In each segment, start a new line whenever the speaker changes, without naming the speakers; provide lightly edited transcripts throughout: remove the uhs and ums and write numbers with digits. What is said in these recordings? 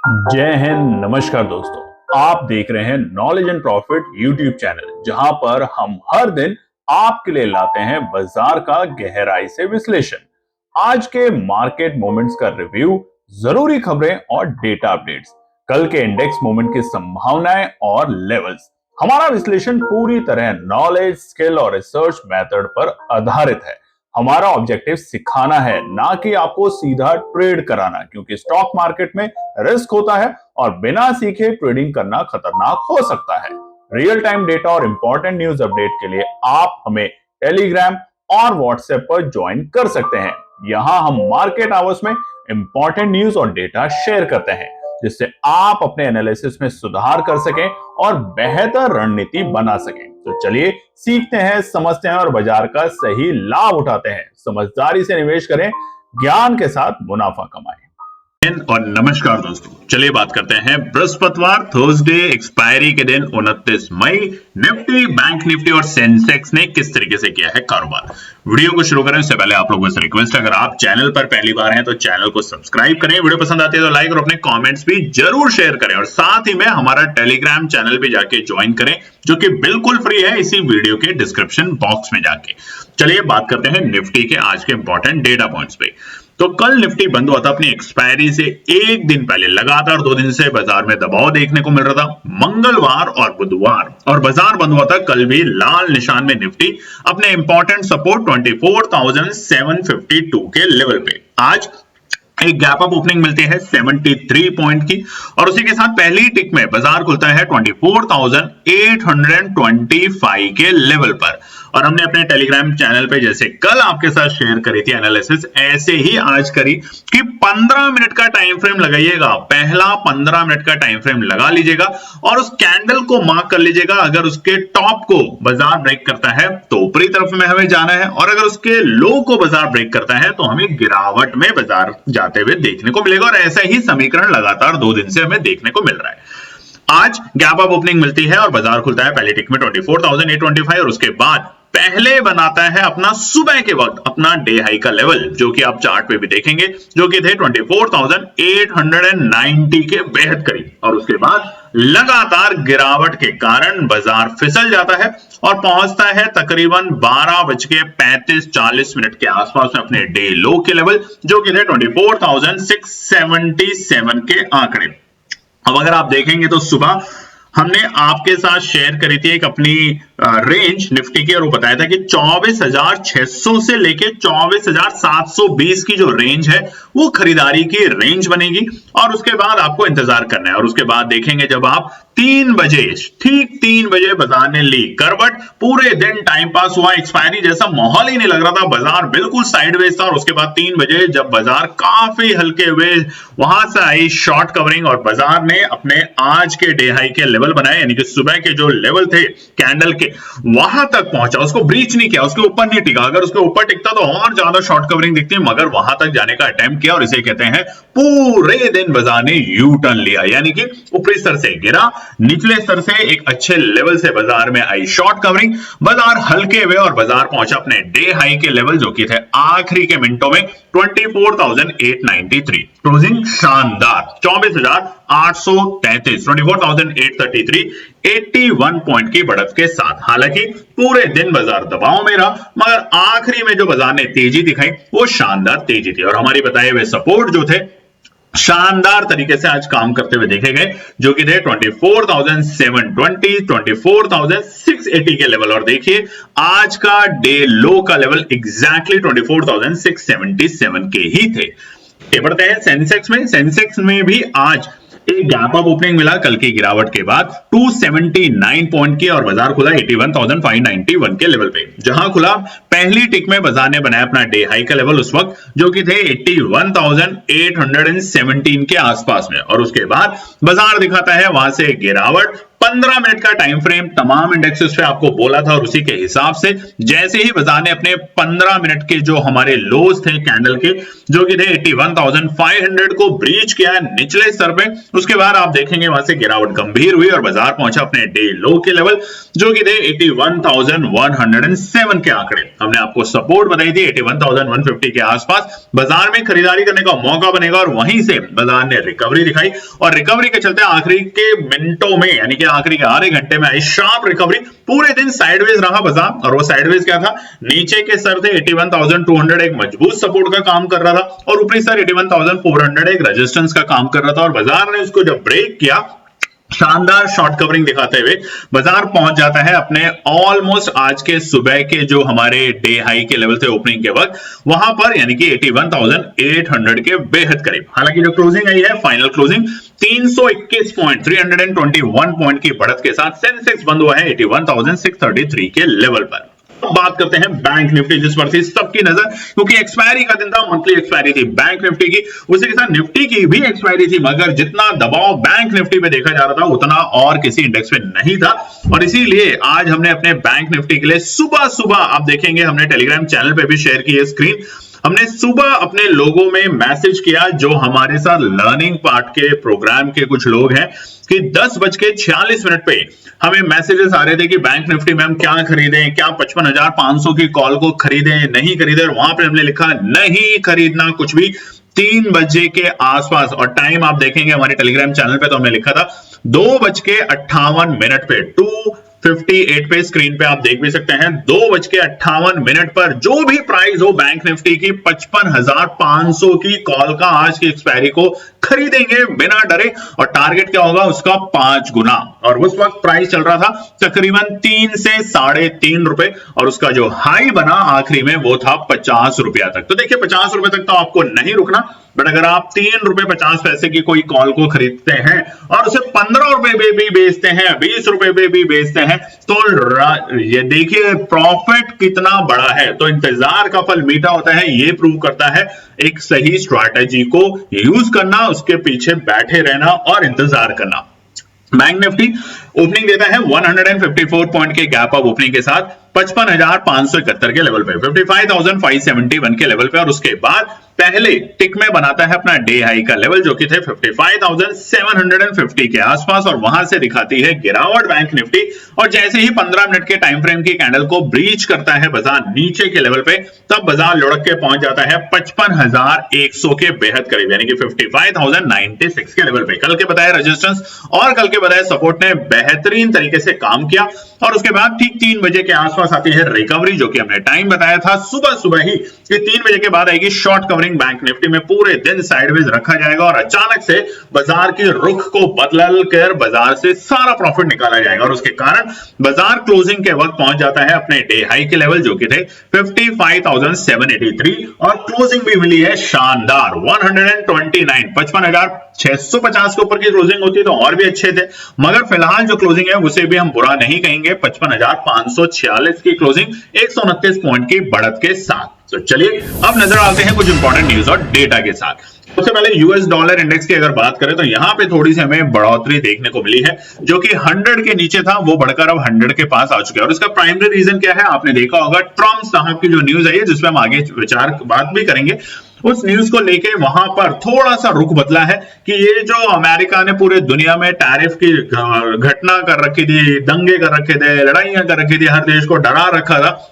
जय हिंद। नमस्कार दोस्तों, आप देख रहे हैं knowledge and profit YouTube channel, जहां पर हम हर दिन आपके लिए लाते हैं बाजार का गहराई से विश्लेषण, आज के मार्केट मोमेंट्स का रिव्यू, जरूरी खबरें और डेटा अपडेट्स, कल के इंडेक्स मूवमेंट की संभावनाएं और लेवल्स। हमारा विश्लेषण पूरी तरह नॉलेज, स्किल और रिसर्च मेथड पर आधारित है। हमारा ऑब्जेक्टिव सिखाना है, ना कि आपको सीधा ट्रेड कराना, क्योंकि स्टॉक मार्केट में रिस्क होता है और बिना सीखे ट्रेडिंग करना खतरनाक हो सकता है। रियल टाइम डेटा और इंपॉर्टेंट न्यूज अपडेट के लिए आप हमें टेलीग्राम और व्हाट्सएप पर ज्वाइन कर सकते हैं। यहाँ हम मार्केट आवर्स में इंपॉर्टेंट न्यूज और डेटा शेयर करते हैं, जिससे आप अपने एनालिसिस में सुधार कर सकें और बेहतर रणनीति बना सकें। तो चलिए सीखते हैं, समझते हैं और बाजार का सही लाभ उठाते हैं। समझदारी से निवेश करें, ज्ञान के साथ मुनाफा कमाएं।
और नमस्कार दोस्तों, चलिए बात करते हैं बृहस्पतिवार थर्सडे एक्सपायरी के दिन 29 मई निफ्टी, बैंक निफ्टी और सेंसेक्स ने किस तरीके से किया है कारोबार। वीडियो को शुरू करें उससे पहले आप लोगों से रिक्वेस्ट है, अगर आप चैनल पर पहली बार हैं तो चैनल को सब्सक्राइब करें, वीडियो पसंद आती है तो लाइक और अपने कमेंट्स भी जरूर शेयर करें और साथ ही में हमारा टेलीग्राम चैनल भी जाके ज्वाइन करें, जो कि बिल्कुल फ्री है, इसी वीडियो के डिस्क्रिप्शन बॉक्स में जाके। चलिए बात करते हैं निफ्टी के आज के इंपॉर्टेंट डेटा पॉइंट्स पे। तो कल निफ्टी बंद हुआ था अपनी एक्सपायरी से एक दिन पहले, लगातार 2 दिन से बाजार में दबाव देखने को मिल रहा था। मंगलवार और बुधवार और बाजार बंद हुआ था कल भी लाल निशान में निफ्टी अपने इंपॉर्टेंट सपोर्ट 24,752 के लेवल पे। आज एक गैप अप ओपनिंग मिलती है 73 पॉइंट की और उसी के साथ पहली टिक में बाजार खुलता है 24,825 के लेवल पर। और हमने अपने टेलीग्राम चैनल पे जैसे कल आपके साथ शेयर करी थी एनालिसिस, ऐसे ही आज करी कि 15 मिनट का टाइम फ्रेम लगाइएगा। पहला 15 मिनट का टाइम फ्रेम लगा लीजिएगा और उस कैंडल को मार्क कर लीजिएगा। अगर उसके टॉप को बाजार ब्रेक करता है तो ऊपरी तरफ में हमें जाना है और अगर उसके लो को बाजार ब्रेक करता है तो हमें गिरावट में बाजार जाते हुए देखने को मिलेगा। और ऐसा ही समीकरण लगातार 2 दिन से हमें देखने को मिल रहा है। आज गैप अप ओपनिंग मिलती है और बाजार खुलता है पहली टिक में 24,825 और उसके बाद पहले बनाता है अपना सुबह के वक्त अपना डे हाई का लेवल, जो कि आप चार्ट पे भी देखेंगे, जो कि थे 24,890 के बेहद करीब। और उसके बाद लगातार गिरावट के कारण बाजार फिसल जाता है और पहुंचता है तकरीबन 12:35-40 के आसपास में अपने डे लो के लेवल, जो कि थे 24,677 के आंकड़े। अब अगर आप देखेंगे तो सुबह हमने आपके साथ शेयर करी थी एक अपनी रेंज निफ्टी की और वो बताया था कि 24,600 से लेके 24,720 की जो रेंज है वो खरीदारी की रेंज बनेगी और उसके बाद आपको इंतजार करना है। और उसके बाद देखेंगे जब आप 3 बजे, ठीक 3 बजे बाजार ने ली करवट, पूरे दिन टाइम पास हुआ, एक्सपायरी जैसा माहौल ही नहीं लग रहा था, बाजार बिल्कुल साइडवेज था। और उसके बाद 3 बजे जब बाजार काफी हल्के हुए, वहां से आई शॉर्ट कवरिंग और बाजार ने अपने आज के डे हाई के लेवल बनाए, यानी कि सुबह के जो लेवल थे कैंडल के वहां तक पहुंचा, उसको ब्रीच नहीं किया, उसके ऊपर नहीं टिका। अगर उसके ऊपर टिकता तो और ज्यादा शॉर्ट कवरिंग दिखती, मगर वहां तक जाने का अटेम्प्ट किया और इसे कहते हैं पूरे दिन बाजार ने यू टर्न लिया, यानी कि ऊपरी स्तर से गिरा, निचले स्तर से एक अच्छे लेवल से बाजार में आई शॉर्ट कवरिंग, बाजार हल्के हुए और बाजार पहुंचा अपने डे हाई के लेवल, जो कि थे आखिरी के मिनटों में 24,893। क्लोजिंग शानदार 24,833, 24,833, 81 पॉइंट की बढ़त के साथ। हालांकि पूरे दिन बाजार दबाव में रहा, मगर आखिरी में जो बाजार ने तेजी दिखाई वो शानदार तेजी थी और हमारी बताए हुए सपोर्ट जो थे शानदार तरीके से आज काम करते हुए देखे गए, जो कि थे 24,720, 24,680 के लेवल। और देखिए आज का डे लो का लेवल एग्जैक्टली 24,677 के ही थे। बढ़ते हैं सेंसेक्स में। सेंसेक्स में भी आज एक गैप अप ओपनिंग मिला कल की गिरावट के बाद 279 पॉइंट की और बाजार खुला 81,591 के लेवल पे। जहां खुला पहली टिक में बाजार ने बनाया अपना डे हाई का लेवल उस वक्त, जो कि थे 81,817 के आसपास में। और उसके बाद बाजार दिखाता है वहां से गिरावट 15 मिनट का टाइम फ्रेम तमाम इंडेक्सेस पे आपको बोला था और उसी के हिसाब से जैसे ही बाजार ने अपने 15 मिनट के जो हमारे लोज थे कैंडल के, जो कि थे 81,500 को ब्रीच किया निचले स्तर पे, उसके बाद आप देखेंगे वहां से गिरावट गंभीर हुई और बाजार पहुंचा अपने डे लो के लेवल जो कि थे 81,107 के आंकड़े। हमने आपको सपोर्ट बताई थी 81,150 के आसपास बाजार में खरीदारी करने का मौका बनेगा और वहीं से बाजार ने रिकवरी दिखाई और रिकवरी के चलते आखिरी के मिनटों में यानी कि आखिरी के आधे घंटे में आई शार्प रिकवरी। पूरे दिन साइडवेज रहा बाजार और वो साइडवेज क्या था, नीचे के स्तर थे 81,200 एक मजबूत सपोर्ट का काम कर रहा था और ऊपरी स्तर 81,400 एक रेजिस्टेंस का काम कर रहा था और बाजार ने उसको जब ब्रेक किया शानदार शॉर्ट कवरिंग दिखाते हुए बाजार पहुंच जाता है अपने ऑलमोस्ट आज के सुबह के जो हमारे डे हाई के लेवल थे ओपनिंग के वक्त वहां पर, यानी कि 81,800 के बेहद करीब। हालांकि जो क्लोजिंग आई है फाइनल क्लोजिंग 321 पॉइंट 321 पॉइंट की बढ़त के साथ सेंसेक्स बंद हुआ है 81,633 के लेवल पर। बात करते हैं बैंक निफ्टी जिस पर थी सबकी नजर, क्योंकि एक्सपायरी का दिन था, मंथली एक्सपायरी थी बैंक निफ्टी की, उसी के साथ निफ्टी की भी एक्सपायरी थी, मगर जितना दबाव बैंक निफ्टी पे देखा जा रहा था उतना और किसी इंडेक्स पे नहीं था और इसीलिए आज हमने अपने बैंक निफ्टी के लिए सुबह सुबह आप देखेंगे हमने टेलीग्राम चैनल पे भी शेयर की है स्क्रीन, हमने सुबह अपने लोगों में मैसेज किया जो हमारे साथ लर्निंग पार्ट के प्रोग्राम के कुछ लोग हैं कि 10:46 पे हमें मैसेजेस आ रहे थे कि बैंक निफ्टी में हम क्या खरीदें, क्या 55,500 की कॉल को खरीदें नहीं खरीदें, और वहां पे हमने लिखा नहीं खरीदना कुछ भी 3 बजे के आसपास। और टाइम आप देखेंगे हमारे टेलीग्राम चैनल पे तो हमने लिखा था 2:58 पे 2:58 पे स्क्रीन पे आप देख भी सकते हैं 2:58 पर जो भी प्राइस हो बैंक निफ्टी की 55,500 की कॉल का आज की एक्सपायरी को खरीदेंगे बिना डरे और टारगेट क्या होगा उसका 5 गुना। और उस वक्त प्राइस चल रहा था तकरीबन 3 से 3.5 रुपए और उसका जो हाई बना आखिरी में वो था 50 रुपया तक। तो देखिए 50 रुपए तक तो आपको नहीं रुकना, बट अगर आप 3 रुपए 50 पैसे की कोई कॉल को खरीदते हैं और उसे 15 रुपए पे भी बेचते हैं, 20 रुपए पे भी बेचते हैं, तो ये देखिए प्रॉफिट कितना बड़ा है। तो इंतजार का फल मीठा होता है, ये प्रूव करता है एक सही स्ट्रैटेजी को यूज करना, उसके पीछे बैठे रहना और इंतजार करना। बैंक निफ्टी ओपनिंग देता है 154 पॉइंट के गैप अप ओपनिंग के साथ 55,571 के लेवल पे 55,571 के लेवल पे, और उसके बाद पहले टिक में बनाता है अपना डे हाई का लेवल जो कि थे 55,750 के आसपास और वहां से दिखाती है गिरावट बैंक निफ्टी। और जैसे ही 15 मिनट के टाइम फ्रेम की कैंडल को ब्रीच करता है बाजार नीचे के लेवल पे, तब बाजार लुढ़क के पहुंच जाता है 55,100 के बेहद करीब, यानी कि 55,096 के लेवल पे। कल के बताए रेजिस्टेंस और कल के बताए सपोर्ट ने बेहतरीन तरीके से काम किया और उसके बाद ठीक 3 बजे के आसपास आती है रिकवरी, जो कि हमने टाइम बताया था सुबह सुबह ही कि 3 बजे के बाद आएगी शॉर्ट कवरिंग बैंक निफ्टी में, पूरे दिन साइडवेज रखा जाएगा और अचानक से बाजार के रुख को बदल कर बाजार से सारा प्रॉफिट निकाला जाएगा और उसके कारण बाजार क्लोजिंग के वक्त पहुंच जाता है अपने डे हाई के लेवल जो कि थे 55,783 और क्लोजिंग भी मिली है शानदार 129 55,650 के ऊपर की क्लोजिंग होती तो और भी अच्छे थे, मगर फिलहाल जो क्लोजिंग है उसे भी हम बुरा नहीं कहेंगे। 55,546 की क्लोजिंग 129 पॉइंट की बढ़त के साथ। तो चलिए अब नजर आते हैं कुछ इंपॉर्टेंट न्यूज और डेटा के साथ। सबसे पहले यूएस डॉलर इंडेक्स की अगर बात करें तो यहां पे थोड़ी सी हमें बढ़ोतरी देखने को मिली है, जो कि 100 के नीचे था वो बढ़कर अब 100 के पास आ चुका है। और इसका प्राइमरी रीजन क्या है आपने देखा होगा, ट्रम्प साहब की जो न्यूज आई है जिसपे हम आगे विचार बात भी करेंगे, उस न्यूज को लेके वहां पर थोड़ा सा रुख बदला है कि ये जो अमेरिका ने पूरे दुनिया में टैरिफ की घटना कर रखी थी, दंगे कर रखे थे, लड़ाइयां कर रखी थी, हर देश को डरा रखा था,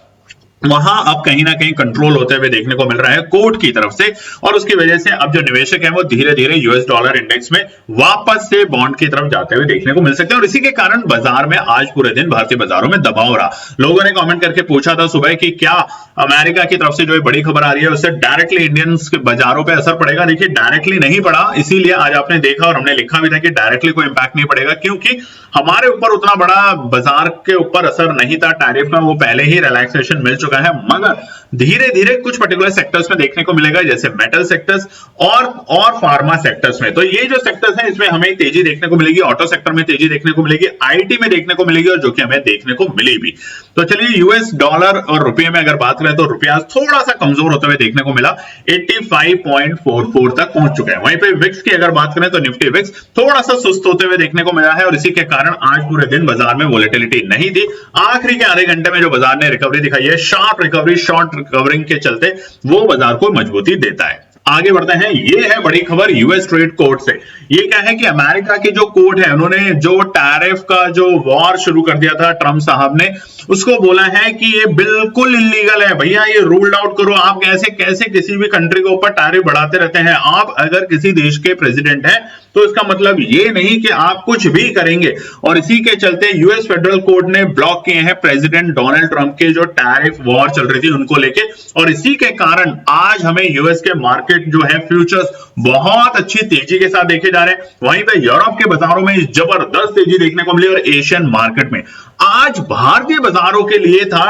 वहां अब कहीं ना कहीं कंट्रोल होते हुए देखने को मिल रहा है कोर्ट की तरफ से। और उसकी वजह से अब जो निवेशक हैं वो धीरे धीरे यूएस डॉलर इंडेक्स में वापस से बॉन्ड की तरफ जाते हुए देखने को मिल सकते हैं और इसी के कारण बाजार में आज पूरे दिन भारतीय बाजारों में दबाव रहा। लोगों ने कमेंट करके पूछा था सुबह कि क्या अमेरिका की तरफ से जो बड़ी खबर आ रही है उससे डायरेक्टली इंडियन के बाजारों पर असर पड़ेगा। देखिए डायरेक्टली नहीं पड़ा, इसीलिए आज आपने देखा और हमने लिखा भी था कि डायरेक्टली कोई इंपैक्ट नहीं पड़ेगा, क्योंकि हमारे ऊपर उतना बड़ा बाजार के ऊपर असर नहीं था टैरिफ का, वो पहले ही रिलैक्सेशन मिल चुका है। मगर धीरे धीरे कुछ पर्टिकुलर सेक्टर्स में देखने को मिलेगा, जैसे मेटल सेक्टर्स और फार्मा सेक्टर्स में। तो ये जो सेक्टर्स हैं इसमें हमें तेजी देखने को मिलेगी, ऑटो सेक्टर में तेजी देखने को मिलेगी, आईटी में देखने को मिलेगी, और जो कि हमें देखने को मिली भी। तो चलिए यूएस डॉलर और रुपये में अगर बात करें तो रुपया थोड़ा सा कमजोर होते हुए देखने को मिला, 85.44 तक पहुंच चुका है। वहीं पे विक्स की अगर बात करें तो निफ्टी विक्स थोड़ा सा सुस्त होते हुए देखने को मिला है, और इसी के कारण आज पूरे दिन बाजार में वोलेटिलिटी नहीं थी। आखिरी के आधे घंटे में जो बाजार ने रिकवरी दिखाई है, शार्प रिकवरी, शॉर्ट रिकवरिंग के चलते, वो बाजार को मजबूती देता है। आगे बढ़ते हैं, ये है बड़ी खबर यूएस ट्रेड कोर्ट से। ये क्या है कि अमेरिका के जो कोर्ट है उन्होंने जो टैरिफ का जो वॉर शुरू कर दिया था ट्रंप साहब ने, उसको बोला है कि ये बिल्कुल इलीगल है भैया, ये रूल्ड आउट करो। आप कैसे कैसे किसी भी कंट्री के ऊपर टैरिफ बढ़ाते रहते हैं। आप अगर किसी देश के प्रेसिडेंट हैं तो इसका मतलब ये नहीं कि आप कुछ भी करेंगे। और इसी के चलते यूएस फेडरल कोर्ट ने ब्लॉक किए हैं प्रेसिडेंट डोनाल्ड ट्रंप के जो टैरिफ वॉर चल रही थी उनको लेके, और इसी के कारण आज हमें यूएस के मार्केट जो है फ्यूचर्स बहुत अच्छी तेजी के साथ देखे जा रहे हैं। वहीं पे यूरोप के बाजारों में जबरदस्त तेजी देखने को मिली, और एशियन मार्केट में आज भारतीय बाजारों के लिए था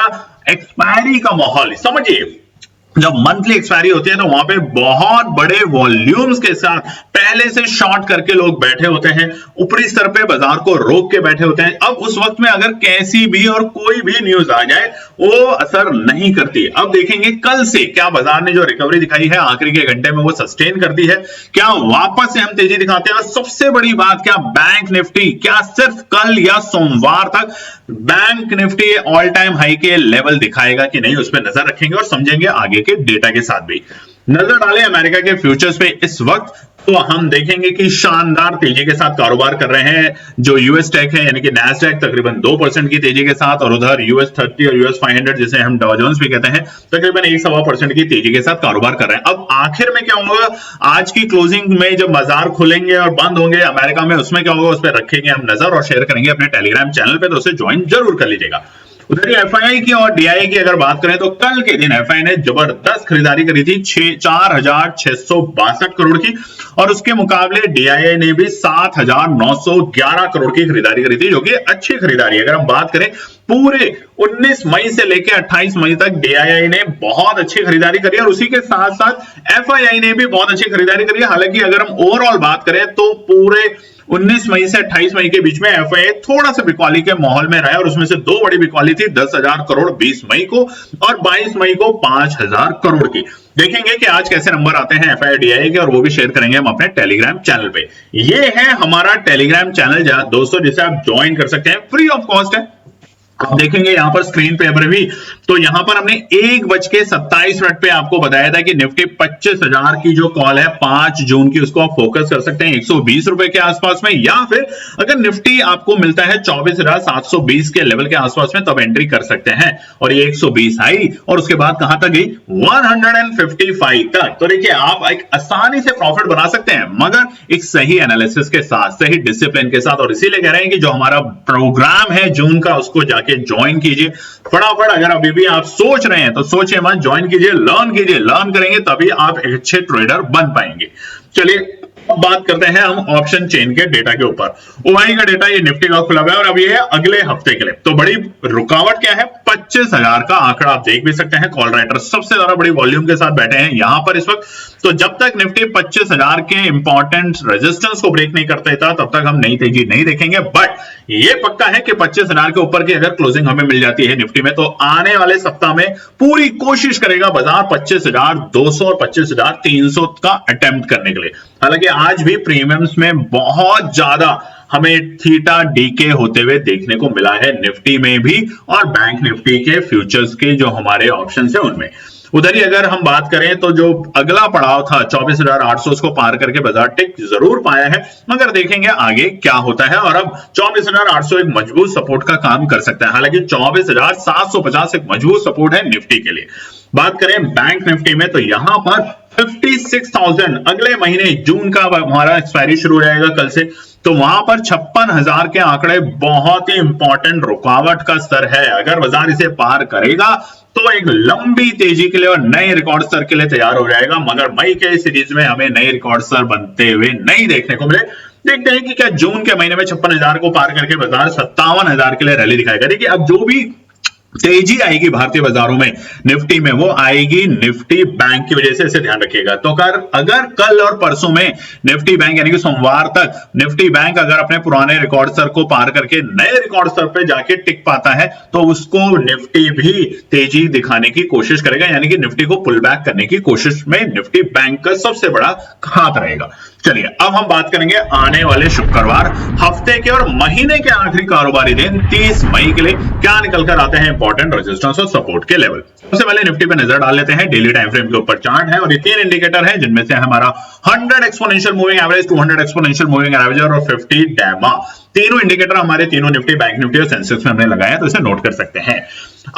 एक्सपायरी का माहौल। समझिए, जब मंथली एक्सपायरी होती है तो वहां पे बहुत बड़े वॉल्यूम्स के साथ पहले से शॉर्ट करके लोग बैठे होते हैं, ऊपरी स्तर पे बाजार को रोक के बैठे होते हैं। अब उस वक्त में अगर कैसी भी और कोई भी न्यूज आ जाए वो असर नहीं करती। अब देखेंगे कल से क्या बाजार ने जो रिकवरी दिखाई है आखिरी के घंटे में वो सस्टेन करती है, क्या वापस से हम तेजी दिखाते हैं। और सबसे बड़ी बात, क्या बैंक निफ्टी क्या सिर्फ कल या सोमवार तक bank Nifty all time high के लेवल दिखाएगा कि नहीं, उस पर नजर रखेंगे और समझेंगे आगे के डेटा के साथ भी। नजर डालें अमेरिका के फ्यूचर्स पे इस वक्त, तो हम देखेंगे कि शानदार तेजी के साथ कारोबार कर रहे हैं जो यूएस टेक है, यानी कि नैस्डैक तकरीबन 2% की तेजी के साथ, और उधर यूएस 30 और यूएस 500 जिसे हम डाउ जोन्स भी कहते हैं, तकरीबन 1.25% की तेजी के साथ कारोबार कर रहे हैं। अब आखिर में क्या होगा, आज की क्लोजिंग में जब बाजार खुलेंगे और बंद होंगे अमेरिका में, उसमें क्या होगा उस पर रखेंगे हम नजर और शेयर करेंगे अपने टेलीग्राम चैनल पे, तो उसे ज्वाइन जरूर कर लीजिएगा। उधर ही एफआईआई की और डीआईआई की अगर बात करें तो कल के दिन एफआईआई ने जबरदस्त खरीदारी करी थी 4,662 करोड़ की, और उसके मुकाबले डीआईआई ने भी 7,911 करोड़ की खरीदारी करी थी, जो कि अच्छी खरीदारी है। अगर हम बात करें पूरे 19 मई से लेकर 28 मई तक डीआईआई ने बहुत अच्छी खरीदारी करी, और उसी के साथ साथ एफआईआई ने भी बहुत अच्छी खरीदारी करी है। हालांकि अगर हम ओवरऑल बात करें तो पूरे 19 मई से 28 मई के बीच में एफआईआई थोड़ा सा बिकवाली के माहौल में रहा, और उसमें से दो बड़ी बिकवाली थी 10,000 करोड़ 20 मई को, और 22 मई को 5,000 करोड़ की। देखेंगे कि आज कैसे नंबर आते हैं एफआईआई डीआईआई के, और वो भी शेयर करेंगे हम अपने टेलीग्राम चैनल पे। ये है हमारा टेलीग्राम चैनल दोस्तों, जिसे आप ज्वाइन कर सकते हैं, फ्री ऑफ कॉस्ट है। आप देखेंगे यहां पर स्क्रीन पे अभी, तो यहां पर हमने 1:27 पे आपको बताया था कि निफ्टी 25,000 की जो कॉल है 5 जून की, उसको आप फोकस कर सकते हैं 120 रुपए के आसपास में, या फिर अगर निफ्टी आपको मिलता है 24,720 के लेवल के आसपास में, तब एंट्री कर सकते हैं। और ये 120 आई और उसके बाद कहां तक गई, 155 तक। तो देखिए आप एक आसानी से प्रॉफिट बना सकते हैं, मगर एक सही एनालिसिस के साथ, सही डिसिप्लिन के साथ। और इसीलिए कह रहे हैं कि जो हमारा प्रोग्राम है जून का, उसको जाके ज्वाइन कीजिए फटाफट। अगर अभी भी आप सोच रहे हैं तो सोचिए मत, ज्वाइन कीजिए, लर्न कीजिए। लर्न करेंगे तभी आप एक अच्छे ट्रेडर बन पाएंगे। चलिए अब बात करते हैं हम ऑप्शन चेन के डेटा के ऊपर। ओआई का डेटा ये निफ्टी का खुला हुआ है और अब ये है अगले हफ्ते के लिए। तो बड़ी रुकावट क्या है, 25,000 का आंकड़ा आप देख भी सकते हैं। कॉल राइटर सबसे ज्यादा बड़ी वॉल्यूम के साथ बैठे हैं यहां पर इस वक्त। तो जब तक निफ्टी 25,000 के इंपॉर्टेंट रेजिस्टेंस को ब्रेक नहीं करते था तब तक हम नई तेजी नहीं देखेंगे। बट ये पक्का है कि 25,000 के ऊपर की अगर क्लोजिंग हमें मिल जाती है निफ्टी में, तो आने वाले सप्ताह में पूरी कोशिश करेगा बाजार 25,200 और 25,300 का अटेम्प्ट करने के लिए। हालांकि आज भी प्रीमियम्स में बहुत ज्यादा हमें थीटा डीके होते हुए देखने को मिला है, निफ्टी में भी और बैंक निफ्टी के फ्यूचर्स के जो हमारे ऑप्शंस हैं उनमें। उधर ही अगर हम बात करें तो जो अगला पड़ाव था 24,800 को पार करके बाजार टिक जरूर पाया है, मगर देखेंगे आगे क्या होता है। और अब 24,800 एक मजबूत सपोर्ट का काम कर सकता है। हालांकि 24,750 एक मजबूत सपोर्ट है निफ्टी के लिए। बात करें बैंक निफ्टी में तो यहां पर 56,000 अगले महीने जून का हमारा एक्सपायरी शुरू हो जाएगा कल से, तो वहां पर 56,000 के आंकड़े बहुत ही इंपॉर्टेंट रुकावट का स्तर है। अगर बाजार इसे पार करेगा तो एक लंबी तेजी के लिए और नए रिकॉर्ड स्तर के लिए तैयार हो जाएगा, मगर मई के सीरीज में हमें नए रिकॉर्ड स्तर बनते हुए नहीं देखने को मिले। देखते हैं कि क्या जून के महीने में 56,000 को पार करके बाजार 57,000 के लिए रैली दिखाएगा। देखिए अब जो भी तेजी आएगी भारतीय बाजारों में निफ्टी में, वो आएगी निफ्टी बैंक की वजह से, इसे ध्यान रखिएगा। तो अगर कल और परसों में निफ्टी बैंक यानी कि सोमवार तक निफ्टी बैंक अगर अपने पुराने रिकॉर्ड स्तर को पार करके नए रिकॉर्ड स्तर पे जाके टिक पाता है तो उसको निफ्टी भी तेजी दिखाने की कोशिश करेगा, यानी कि निफ्टी को पुल बैक करने की कोशिश में निफ्टी बैंक का सबसे बड़ा हाथ रहेगा। चलिए अब हम बात करेंगे आने वाले शुक्रवार हफ्ते के और महीने के आखिरी कारोबारी दिन 30 मई के लिए क्या निकल कर आते हैं इंपॉर्टेंट रेजिस्टेंस और सपोर्ट के लेवल। सबसे पहले निफ्टी पे नजर डाल लेते हैं। डेली टाइम फ्रेम के ऊपर चार्ट है और ये 3 इंडिकेटर है जिनमें से हमारा 100 exponential moving average, 200 exponential moving average और 50 डैमा, तीनों इंडिकेटर हमारे तीनों निफ्टी, बैंक निफ्टी और सेंसेक्स में हमने लगाया, तो इसे नोट कर सकते हैं।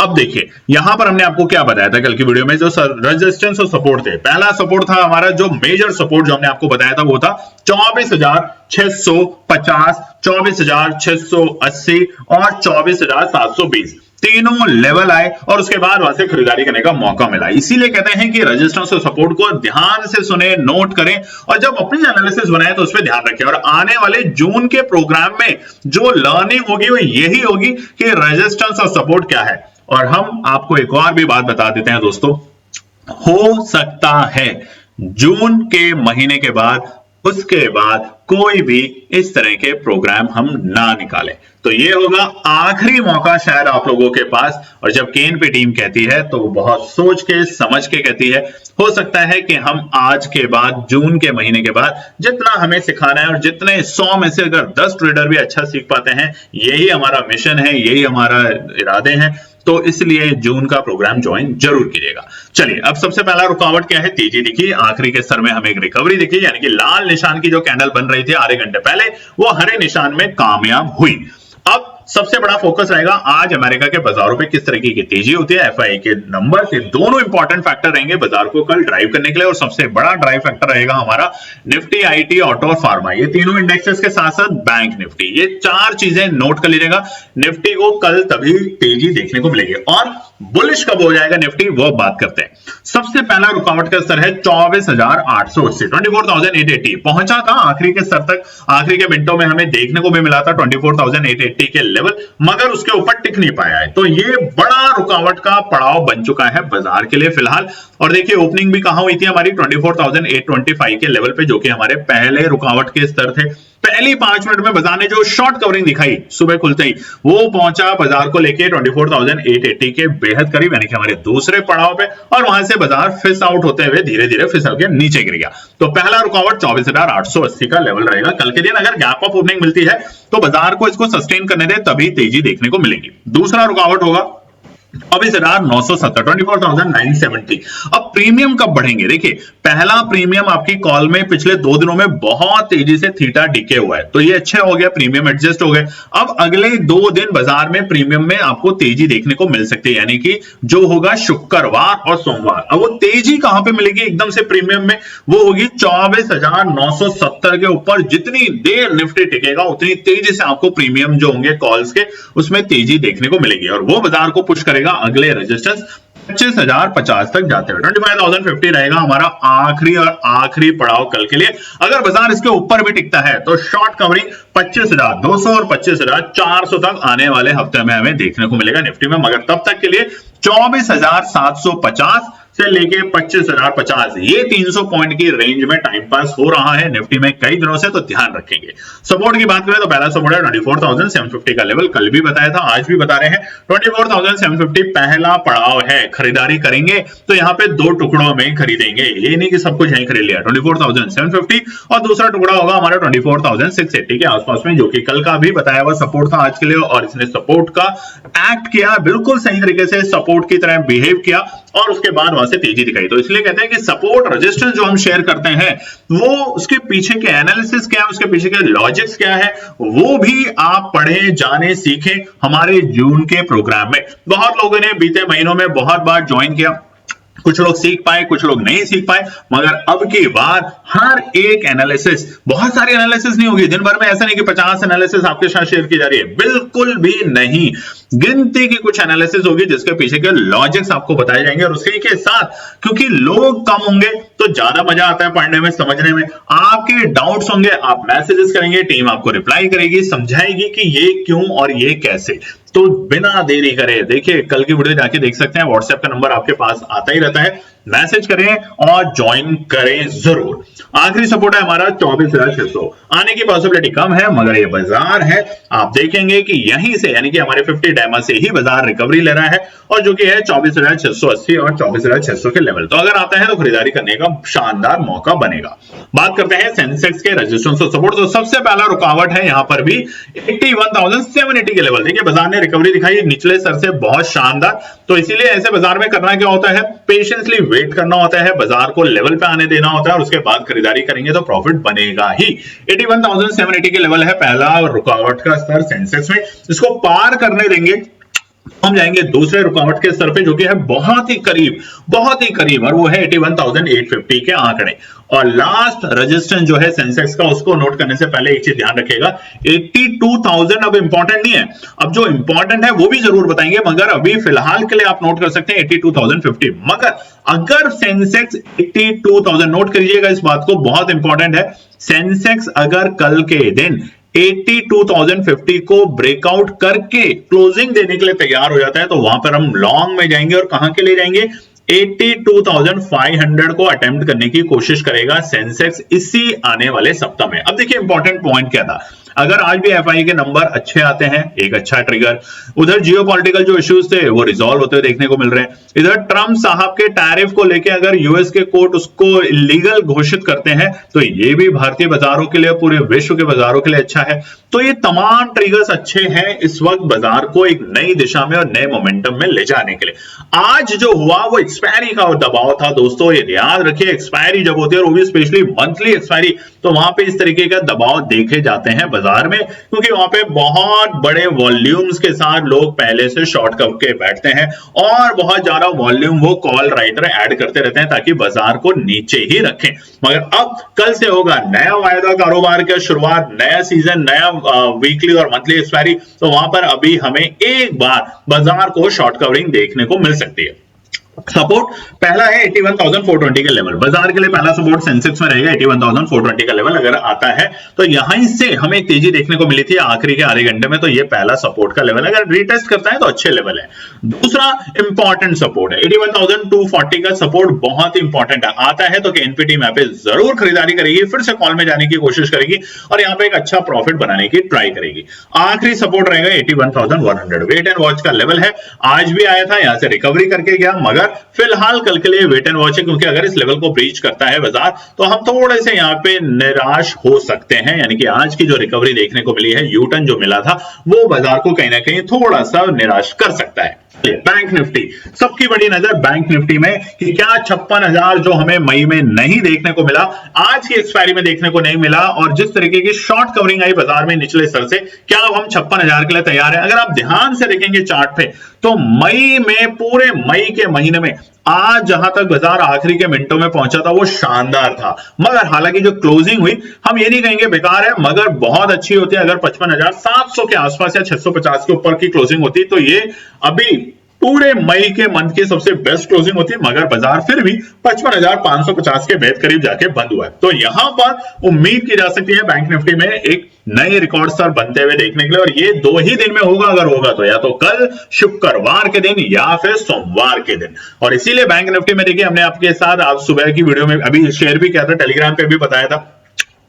अब देखिए यहां पर हमने आपको क्या बताया था कल की वीडियो में, जो रेजिस्टेंस और सपोर्ट थे। पहला सपोर्ट था हमारा, जो मेजर सपोर्ट जो हमने आपको बताया था वो था 24,650, 24,680 और 24,720, तीनों लेवल आए और उसके बाद वहां से खरीदारी करने का मौका मिला। इसीलिए कहते हैं कि रेजिस्टेंस और सपोर्ट को ध्यान से सुने, नोट करें और जब अपनी एनालिसिस बनाए तो उस पर ध्यान रखें। और आने वाले जून के प्रोग्राम में जो लर्निंग होगी वो यही होगी कि रेजिस्टेंस और सपोर्ट क्या है। और हम आपको एक और भी बात बता देते हैं दोस्तों, हो सकता है जून के महीने के बाद उसके बाद कोई भी इस तरह के प्रोग्राम हम ना निकालें, तो ये होगा आखिरी मौका शायद आप लोगों के पास। और जब केएनपी टीम कहती है तो बहुत सोच के समझ के कहती है। हो सकता है कि हम आज के बाद जून के महीने के बाद जितना हमें सिखाना है और जितने 100 में से अगर 10 ट्रेडर भी अच्छा सीख पाते हैं, यही हमारा मिशन है, यही हमारा इरादे हैं, तो इसलिए जून का प्रोग्राम ज्वाइन जरूर कीजिएगा। चलिए अब सबसे पहला रुकावट क्या है, तेजी दिखी, आखिरी के स्तर में हमें एक रिकवरी दिखी, यानी कि लाल निशान की जो कैंडल बन रही थी आधे घंटे पहले वो हरे निशान में कामयाब हुई। अब सबसे बड़ा फोकस रहेगा आज अमेरिका के बाजारों पे किस तरीके की तेजी होती है। एफआई के नंबर से दोनों इंपॉर्टेंट फैक्टर रहेंगे बाजार को कल ड्राइव करने के लिए, और सबसे बड़ा ड्राइव फैक्टर रहेगा हमारा निफ्टी, आईटी, ऑटो और फार्मा, ये तीनों इंडेक्सेस के साथ साथ बैंक निफ्टी। ये 4 चीजें नोट कर लीजिएगा। निफ्टी को कल तभी तेजी देखने को मिलेगी और बुलिश कब हो जाएगा निफ्टी, वो बात करते हैं। सबसे पहला रुकावट का स्तर है 24,880, 24,880 पहुंचा था आखिरी के स्तर तक। आखिरी के मिनटों में हमें देखने को भी मिला था 24,880 के लेवल, मगर उसके ऊपर टिक नहीं पाया है। तो ये बड़ा रुकावट का पड़ाव बन चुका है बाजार के लिए फिलहाल। और देखिए ओपनिंग भी कहां हुई थी हमारी 24,825 के लेवल पे, जो कि हमारे पहले रुकावट के स्तर थे। पहली 5 मिनट में बाजार ने जो शॉर्ट कवरिंग दिखाई सुबह खुलते ही, वो पहुंचा बाजार को लेके 24,880 के बेहद करीब, यानी कि हमारे दूसरे पड़ाव पे, और वहां से बाजार फिस आउट होते हुए धीरे धीरे फिसल के नीचे गिर गया। तो पहला रुकावट 24,880 का लेवल रहेगा कल के दिन। अगर गैप अप ओपनिंग मिलती है तो बाजार को इसको सस्टेन करने दे, तभी तेजी देखने को मिलेगी। दूसरा रुकावट होगा 24,970, 24,970। अब प्रीमियम कब बढ़ेंगे, देखिए पहला प्रीमियम आपकी कॉल में पिछले 2 दिनों में बहुत तेजी से थीटा डिके हुआ है, तो ये अच्छा हो गया, प्रीमियम एडजस्ट हो गए। अब अगले 2 दिन बाजार में प्रीमियम में आपको तेजी देखने को मिल सकती है, यानी कि जो होगा शुक्रवार और सोमवार। अब वो तेजी कहां पे मिलेगी एकदम से प्रीमियम में, वो होगी 24,970 के ऊपर। जितनी देर निफ्टी टिकेगा उतनी तेजी से आपको प्रीमियम जो होंगे कॉल्स के, उसमें तेजी देखने को मिलेगी और वो बाजार को पुश करेगा अगले रेजिस्टेंस 25,050 तक जाते हुए। 25,050 रहेगा हमारा आखिरी पड़ाव कल के लिए। अगर बाजार इसके ऊपर भी टिकता है तो शॉर्ट कवरिंग 25,200 और 25,400 तक आने वाले हफ्ते में हमें देखने को मिलेगा निफ्टी में, मगर तब तक के लिए 24,750 से लेके 25,050, ये 300 पॉइंट की रेंज में टाइम पास हो रहा है निफ्टी में कई दिनों से, तो ध्यान रखेंगे। सपोर्ट की बात करें तो पहला सपोर्ट है 24,750 का लेवल, कल भी बताया था, आज भी बता रहे हैं। 24,750 पहला पड़ाव है। खरीदारी करेंगे तो यहाँ पे 2 टुकड़ों में खरीदेंगे, ये नहीं कि सब कुछ यहीं खरीद लिया। 24,750 और दूसरा टुकड़ा होगा हमारा 24,680 के आसपास में, जो कि कल का भी बताया हुआ सपोर्ट था आज के लिए, और इसने सपोर्ट का एक्ट किया, बिल्कुल सही तरीके से सपोर्ट की तरह बिहेव किया और उसके बाद से तेजी दिखाई। तो इसलिए कहते हैं कि सपोर्ट रेजिस्टेंस जो हम शेयर करते हैं वो उसके पीछे के एनालिसिस क्या है, उसके पीछे के लॉजिक्स क्या है, वो भी आप पढ़ें, जाने, सीखें हमारे जून के प्रोग्राम में। बहुत लोगों ने बीते महीनों में बहुत बार ज्वाइन किया, कुछ लोग सीख पाए, कुछ लोग नहीं सीख पाए, मगर अब की बार हर एक एनालिसिस, बहुत सारी एनालिसिस नहीं होगी दिन भर में, ऐसा नहीं कि 50 एनालिसिस आपके साथ शेयर की जा रही है, बिल्कुल भी नहीं। गिनती की कुछ एनालिसिस होगी जिसके पीछे के लॉजिक्स आपको बताए जाएंगे, और उसी के साथ क्योंकि लोग कम होंगे तो ज्यादा मजा आता है पढ़ने में, समझने में। आपके डाउट्स होंगे, आप मैसेजेस करेंगे, टीम आपको रिप्लाई करेगी, समझाएगी कि ये क्यों और ये कैसे। तो बिना देरी करे देखिए कल की वीडियो जाके देख सकते हैं, व्हाट्सएप का नंबर आपके पास आता ही रहता है, मैसेज करें और ज्वाइन करें जरूर। आखिरी सपोर्ट है हमारा 24,600, आने की पॉसिबिलिटी कम है मगर ये बाजार है, आप देखेंगे कि यहीं से यानी कि हमारे 50 डायमा से ही बाजार रिकवरी ले रहा है और जो कि है 24,680 और 24,600 के लेवल। तो अगर आता है तो खरीदारी करने का शानदार मौका बनेगा। बात करते हैं सेंसेक्स के रेजिस्टेंस और सपोर्ट। तो सबसे पहला रुकावट है यहां पर भी 81,780 के लेवल। देखिए बाजार ने रिकवरी दिखाई निचले स्तर से बहुत शानदार, तो इसीलिए ऐसे बाजार में करना क्या होता है, पेशेंसली वेट करना होता है, बाजार को लेवल पे आने देना होता है और उसके बाद खरीदारी करेंगे तो प्रॉफिट बनेगा ही। 81,780 के लेवल है पहला रुकावट का स्तर सेंसेक्स में, इसको पार करने देंगे हम जाएंगे दूसरे रुकावट के स्तर पे जो कि है बहुत ही करीब और वो है 81,850 के आंकड़े। और लास्ट रेजिस्टेंस जो है सेंसेक्स का उसको नोट करने से पहले एक चीज ध्यान रखिएगा, 82,000 अब इंपॉर्टेंट नहीं है, अब जो इंपॉर्टेंट है वो भी जरूर बताएंगे मगर अभी फिलहाल के लिए आप नोट कर सकते हैं 82,050। मगर अगर सेंसेक्स 82,000, नोट करिएगा इस बात को, बहुत इंपॉर्टेंट है, सेंसेक्स अगर कल के दिन 82,050 को ब्रेकआउट करके क्लोजिंग देने के लिए तैयार हो जाता है तो वहां पर हम लॉन्ग में जाएंगे और कहां के लिए जाएंगे, 82,500 को अटेम्प्ट करने की कोशिश करेगा सेंसेक्स इसी आने वाले सप्ताह में। अब देखिए इंपॉर्टेंट पॉइंट क्या था, अगर आज भी एफआई के नंबर अच्छे आते हैं, एक अच्छा ट्रिगर, उधर जियोपॉलिटिकल जो इश्यूज थे वो रिजॉल्व होते हुए देखने को मिल रहे हैं, इधर ट्रम्प साहब के टैरिफ को लेके अगर यूएस के कोर्ट उसको इलीगल घोषित करते हैं तो ये भी भारतीय बाजारों के लिए, पूरे विश्व के बाजारों के लिए अच्छा है। तो ये तमाम ट्रिगर्स अच्छे हैं इस वक्त बाजार को एक नई दिशा में और नए मोमेंटम में ले जाने के लिए। आज जो हुआ वो एक्सपायरी का दबाव था दोस्तों, ये याद रखिए, एक्सपायरी जब होती है और वो भी स्पेशली मंथली एक्सपायरी, तो वहां पे इस तरीके का दबाव देखे जाते हैं बाजार में, क्योंकि वहां पे बहुत बड़े वॉल्यूम्स के साथ लोग पहले से शॉर्ट करके बैठते हैं और बहुत ज्यादा वॉल्यूम वो कॉल राइटर ऐड करते रहते हैं ताकि बाजार को नीचे ही रखें। मगर अब कल से होगा नया वायदा कारोबार का शुरुआत, नया सीजन, नया वीकली और मंथली एक्सपायरी, तो वहां पर अभी हमें एक बार बाजार को शॉर्ट कवरिंग देखने को मिल सकती है। सपोर्ट पहला है 81,420 का लेवल, बाजार के लिए पहला सपोर्ट सेंसेक्स में रहेगा 81,420 का लेवल अगर आता है तो यहीं से हमें तेजी देखने को मिली थी आखिरी के आधे घंटे में, तो ये पहला सपोर्ट का लेवल, अगर रीटेस्ट करता है तो अच्छे लेवल है। दूसरा इंपॉर्टेंट सपोर्ट है 81,240 का सपोर्ट, बहुत इंपॉर्टेंट है, आता है तो एनपीटी मैप पे जरूर खरीदारी करेगी, फिर से कॉल में जाने की कोशिश करेगी और यहाँ पे एक अच्छा प्रॉफिट बनाने की ट्राई करेगी। आखिरी सपोर्ट रहेगा 81,100, वेट एंड वॉच का लेवल है, आज भी आया था, यहां से रिकवरी करके गया मगर फिलहाल कल के लिए वेट एंड वॉच है, क्योंकि अगर इस लेवल को ब्रीच करता है बाजार तो हम थोड़े से यहाँ पे निराश हो सकते हैं, यानी कि आज की जो रिकवरी देखने को मिली है, यूटर्न जो मिला था वो बाजार को कहीं ना कहीं थोड़ा सा निराश कर सकता है। बैंक निफ्टी, सबकी बड़ी नजर बैंक निफ्टी में कि क्या 56,000 जो हमें मई में नहीं देखने को मिला, आज की एक्सपायरी में देखने को नहीं मिला और जिस तरीके की शॉर्ट कवरिंग आई बाजार में निचले स्तर से, क्या अब हम 56,000 के लिए तैयार हैं? अगर आप ध्यान से देखेंगे चार्ट पे तो मई में, पूरे मई के महीने में आज जहां तक बाजार आखिरी के मिनटों में पहुंचा था वो शानदार था, मगर हालांकि जो क्लोजिंग हुई हम ये नहीं कहेंगे बेकार है, मगर बहुत अच्छी होती है। अगर 55,700 के आसपास या 650 के ऊपर की क्लोजिंग होती तो ये अभी पूरे मई के मंथ की सबसे बेस्ट क्लोजिंग होती है, मगर बाजार फिर भी 55,550 के बेहद करीब जाके बंद हुआ है। तो यहां पर उम्मीद की जा सकती है बैंक निफ्टी में एक नए रिकॉर्ड स्तर बनते हुए देखने के लिए, और ये 2 ही दिन में होगा, अगर होगा तो या तो कल शुक्रवार के दिन या फिर सोमवार के दिन। और इसीलिए बैंक निफ्टी में देखिए हमने आपके साथ आज सुबह की वीडियो में अभी शेयर भी किया था, टेलीग्राम पे भी बताया था,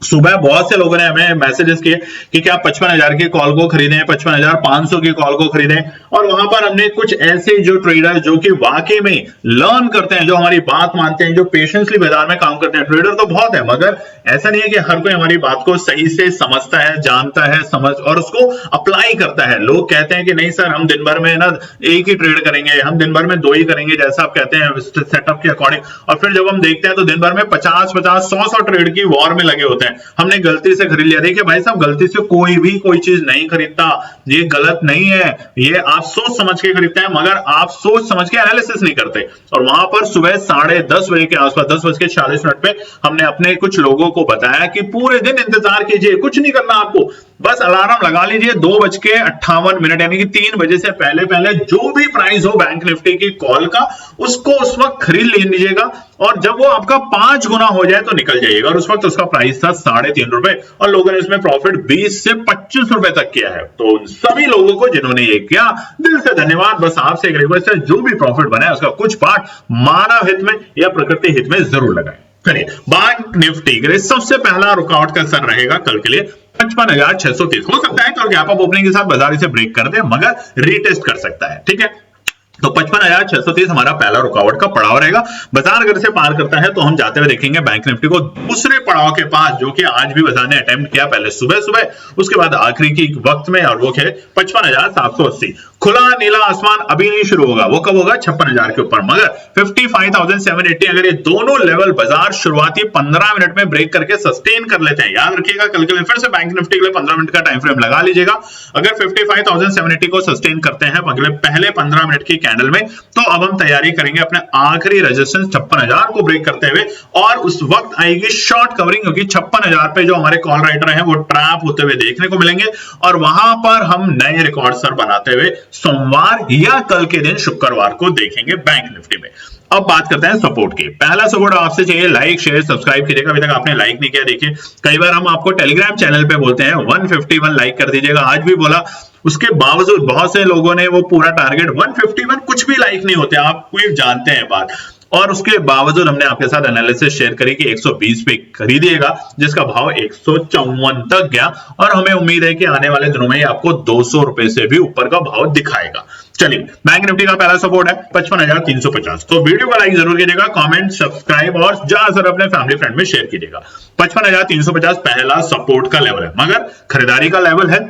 सुबह बहुत से लोगों ने हमें मैसेजेस किए कि क्या 55,000 की कॉल को खरीदें, 55,500 की कॉल को खरीदें, और वहां पर हमने कुछ ऐसे जो ट्रेडर जो कि वाकई में लर्न करते हैं, जो हमारी बात मानते हैं, जो पेशेंसली बाजार में काम करते हैं, ट्रेडर तो बहुत है मगर ऐसा नहीं है कि हर कोई हमारी बात को सही से समझता है, जानता है, समझ और उसको अप्लाई करता है। लोग कहते हैं कि नहीं सर हम दिन भर में ना एक ही ट्रेड करेंगे, हम दिन भर में 2 ही करेंगे, जैसा आप कहते हैं सेटअप के अकॉर्डिंग, और फिर जब हम देखते हैं तो दिन भर में 50-50, 100 ट्रेड की वॉर में लगे होते हैं। हमने गलती से खरीद लिया, देखिए भाई साहब गलती से कोई चीज नहीं खरीदता, ये गलत नहीं है, ये आप सोच समझ के खरीदते हैं, मगर आप सोच समझ के एनालिसिस नहीं करते। और वहां पर सुबह 10:30 बजे के आसपास, 10:40 पे हमने अपने कुछ लोगों को बताया कि पूरे दिन इंतजार कीजिए, कुछ नहीं करना आपको, बस अलार्म लगा लीजिए 2:58 यानी कि 3 बजे से पहले पहले जो भी प्राइस हो बैंक निफ्टी की कॉल का उसको उस वक्त खरीद लीजिएगा, और जब वो आपका 5 गुना हो जाए तो निकल जाइएगा। और उस वक्त उसका प्राइस था 3.5 रुपए और लोगों ने इसमें प्रॉफिट 20 से 25 रुपए तक किया है। तो उन सभी लोगों को जिन्होंने ये किया, दिल से धन्यवाद। बस आपसे एक रिक्वेस्ट है, जो भी प्रॉफिट बना है उसका कुछ पार्ट मानव हित में या प्रकृति हित में जरूर लगाएं। चलिए, बैंक निफ्टी के लिए सबसे पहला रुकावट का स्तर रहेगा कल के लिए 55,630। हो सकता है कल गैप अप ओपनिंग के साथ बाजार इसे ब्रेक कर दे, मगर रीटेस्ट कर सकता है। ठीक है, तो 55,630 हमारा पहला रुकावट का पड़ाव रहेगा। बाजार अगर इसे पार करता है तो हम जाते हुए देखेंगे बैंक निफ्टी को दूसरे पड़ाव के पास, जो कि आज भी बाजार ने अटेम्प्ट किया, पहले सुबह सुबह, उसके बाद आखिरी की वक्त में, और वो है 55,780। खुला नीला आसमान अभी नहीं शुरू होगा, वो कब होगा? 56,000 के ऊपर। मगर 55,780 अगर ये दोनों लेवल बाजार शुरुआती 15 मिनट में ब्रेक करके सस्टेन कर लेते हैं, याद रखिएगा कल के लिए फिर से बैंक निफ्टी के लिए 15 मिनट का टाइम फ्रेम लगा लीजिएगा। अगर 55,780 को सस्टेन करते हैं अगले पहले 15 मिनट की कैंडल में, तो अब हम तैयारी करेंगे अपने आखिरी रेजिस्टेंस 56,000 को ब्रेक करते हुए, और उस वक्त आएगी शॉर्ट कवरिंग, क्योंकि 56,000 पे जो हमारे कॉल राइटर हैं वो ट्रैप होते हुए देखने को मिलेंगे, और वहां पर हम नए रिकॉर्ड स्तर बनाते हुए सोमवार या कल के दिन शुक्रवार को देखेंगे बैंक निफ्टी में। अब बात करते हैं सपोर्ट की। पहला सपोर्ट आपसे चाहिए लाइक शेयर सब्सक्राइब कीजिएगा, अभी तक आपने लाइक नहीं किया। देखिए, कई बार हम आपको टेलीग्राम चैनल पे बोलते हैं 151 लाइक कर दीजिएगा, आज भी बोला, उसके बावजूद बहुत से लोगों ने वो पूरा टारगेट 151 कुछ भी लाइक नहीं होते, आप कोई जानते हैं बात, और उसके बावजूद हमने आपके साथ एनालिसिस शेयर करी कि 120 पे खरीदिएगा, जिसका भाव 154 तक गया, और हमें उम्मीद है कि आने वाले दिनों में आपको 200 रुपए से भी ऊपर का भाव दिखाएगा। चलिए, बैंक निफ्टी का पहला सपोर्ट है 55,350। तो वीडियो को लाइक जरूर कीजिएगा, कमेंट सब्सक्राइब और ज्यादा अपने फैमिली फ्रेंड में शेयर कीजिएगा। 55,350 पहला सपोर्ट का लेवल है, मगर खरीदारी का लेवल है।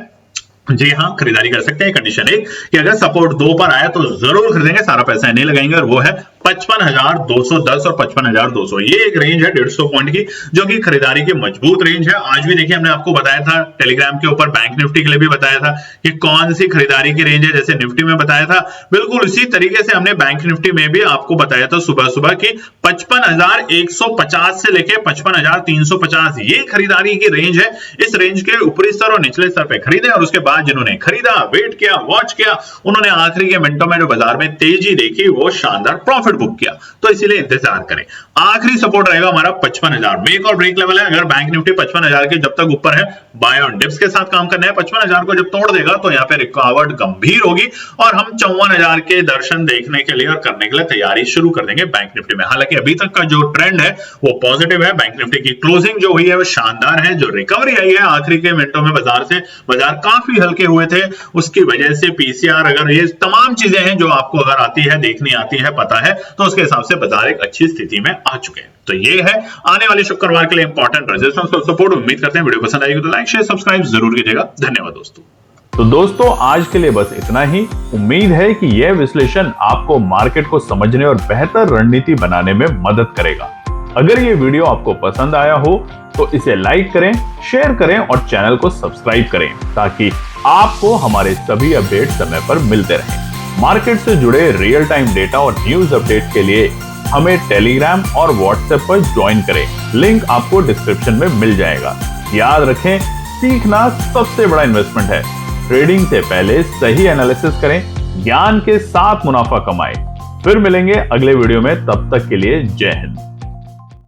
जी हाँ, खरीदारी कर सकते हैं। कंडीशन एक कि अगर सपोर्ट 2 पर आया तो जरूर खरीदेंगे, सारा पैसा नहीं लगाएंगे, और वो है 55,210 और 55,200। ये एक रेंज है 150 पॉइंट की, जो कि खरीदारी की मजबूत रेंज है। आज भी देखिए, हमने आपको बताया था टेलीग्राम के ऊपर, बैंक निफ्टी के लिए भी बताया था कि कौन सी खरीदारी की रेंज है, जैसे निफ्टी में बताया था, बिल्कुल उसी तरीके से हमने बैंक निफ्टी में भी आपको बताया था सुबह सुबह की 55,150 से लेके 55,350 ये खरीदारी की रेंज है। इस रेंज के ऊपरी स्तर और निचले स्तर पे खरीदे, और उसके बाद जिन्होंने खरीदा, वेट किया, वॉच किया, उन्होंने आखिरी के मिनटों में जो बाजार में तेजी देखी, वो शानदार प्रॉफिट बुक किया। तो इसीलिए इंतजार करें। आखिरी सपोर्ट रहेगा हमारा 55,000, मेक और ब्रेक लेवल है। अगर बैंक निफ्टी 55,000 के जब तक ऊपर है, बाय ऑन डिप्स के साथ काम करना है। 55,000 को जब तोड़ देगा तो यहाँ पे रिकॉर्ड गंभीर होगी, और हम 54,000 के दर्शन देखने के लिए और करने के लिए तैयारी शुरू कर देंगे बैंक निफ्टी में। हालांकि अभी तक का जो ट्रेंड है वो पॉजिटिव है। बैंक निफ्टी की क्लोजिंग जो हुई है वो शानदार है। जो रिकवरी आई है आखिरी के मिनटों में बाजार से, बाजार काफी हल्के हुए थे, उसकी वजह से पीसीआर, अगर ये तमाम चीजें हैं जो आपको अगर आती है, देखनी आती है, पता है, तो उसके हिसाब से बाजार एक अच्छी स्थिति में आ चुके हैं। तो ये है आने वाले शुक्रवार के लिए इंपॉर्टेंट रेजिस्टेंस और सपोर्ट। उम्मीद करते हैं वीडियो पसंद आएगी तो लाइक शेयर सब्सक्राइब जरूर कीजिएगा। धन्यवाद दोस्तों।
तो दोस्तों, आज के लिए बस इतना ही। उम्मीद है कि यह विश्लेषण आपको मार्केट को समझने और बेहतर रणनीति बनाने में मदद करेगा। अगर ये वीडियो आपको पसंद आया हो तो इसे लाइक करें, शेयर करें और चैनल को सब्सक्राइब करें, ताकि आपको हमारे सभी अपडेट समय पर मिलते रहें। मार्केट से जुड़े रियल टाइम डेटा और न्यूज अपडेट के लिए हमें टेलीग्राम और व्हाट्सएप पर ज्वाइन करें। लिंक आपको डिस्क्रिप्शन में मिल जाएगा। याद रखें, सीखना सबसे बड़ा इन्वेस्टमेंट है। ट्रेडिंग से पहले सही एनालिसिस करें, ज्ञान के साथ मुनाफा कमाएं। फिर मिलेंगे अगले वीडियो में, तब तक के लिए जय हिंद।